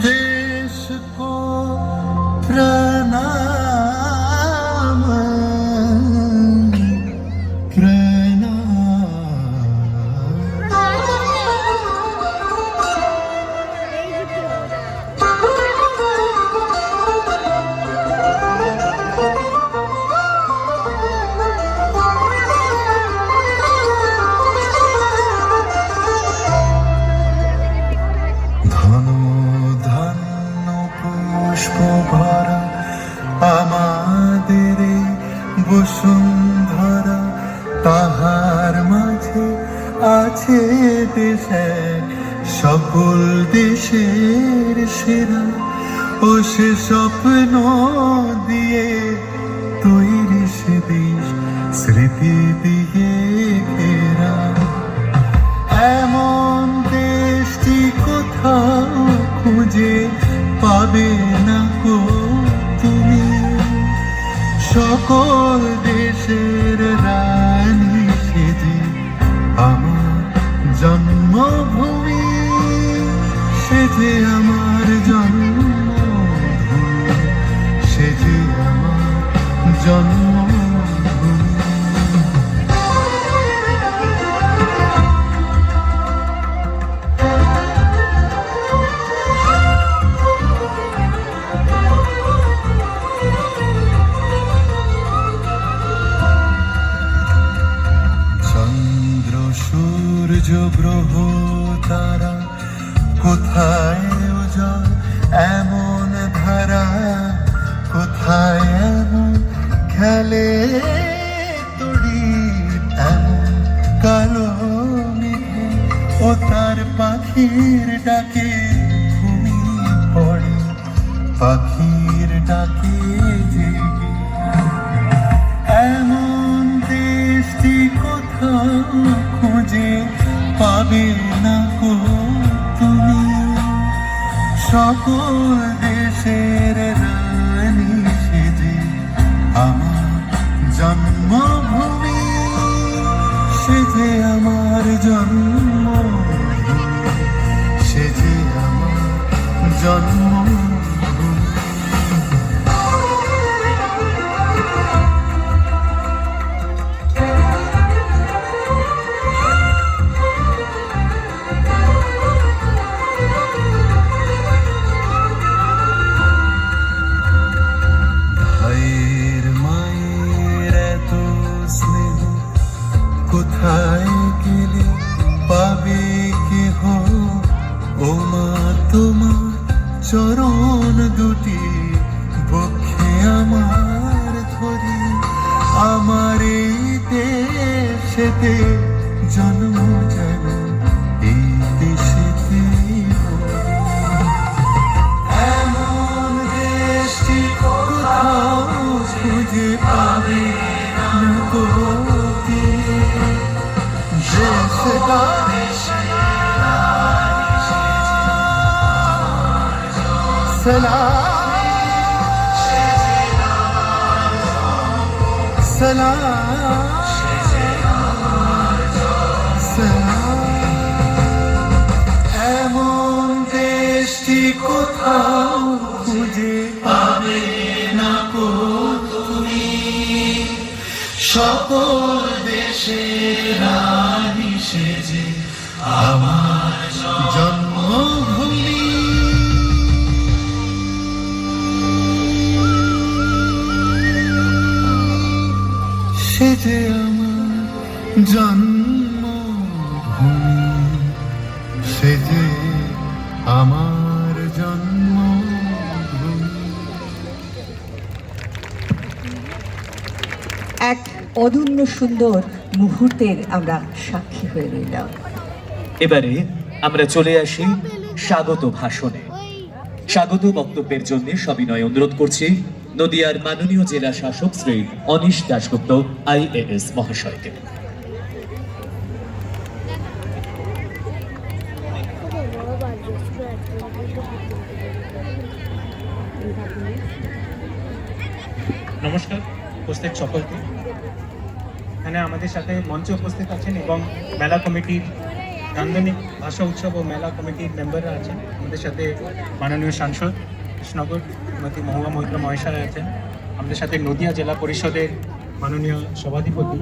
देश को प्रणाम धनु धनु पुष्प भरा আমাদের বসুন্ধরা তাহার মাঝে আছে দেশে সকল দেশের সেরা ও সে স্বপ্ন দিয়ে তৈরি সে দেশ স্মৃতি দিয়ে ঘেরা এমন দেশটি কোথাও খুঁজে পাবে না গো তুমি সকল দেশের রানী সেজে আমার জন্মভূমি সেজে আমার জন্মভূমি সেজে আমার জন্মভূমি সূর্য গ্রহ তারা কোথায় উজাড় এমন ধারা কোথায় এমন খেলে তড়ি এমন কালো মেঘে ও তার পাখির ডাকে ঘুমি পড়ে পাখির ডাকে জেগে এমন দেশটি কোথাও খুঁজে পাবে না গো তুমি সকল দেশের রানী সেজে আমার জন্মভূমি সেজে আমার জন্মভূমি সেজে আমার জন্মভূমি কোথায় গেলে পাবে কেহ ও মা তোমার চরণ দুটি বক্ষে আমার ধরি আমার এই দেশেতে জন্ম যেন এই দেশেতে এমন দেশটি কোথাও খুঁজে পাবে না গো এমন দেশটি কোথাও খুঁজে পাবে না গো তুমি সকল দেশের রানী সেজে আমার জন্মভূমি সেজে আমার জন্মভূমি সেজে আমার জন্মভূমি। এক অদম্য সুন্দর মুহূর্তের আমরা সাক্ষী হয়ে রইলাম। এবারে আমরা চলে আসি স্বাগত ভাষণে। স্বাগত বক্তব্যের জন্য সবিনয় অনুরোধ করছি নদিয়ার মাননীয় জেলা শাসক শ্রী অনিশ দাশগুপ্ত IAS মহাশয়কে। নমস্কার উপস্থিত সকলকে। এখানে আমাদের সাথে মঞ্চে উপস্থিত আছেন এবং মেলা কমিটির নান্দনিক ভাষা উৎসব ও মেলা কমিটির মেম্বাররা আছেন, আমাদের সাথে মাননীয় সাংসদ কৃষ্ণনগর শ্রীমতী মহুয়া মৈত্র মহেশারা আছেন, আমাদের সাথে নদিয়া জেলা পরিষদের মাননীয় সভাধিপতি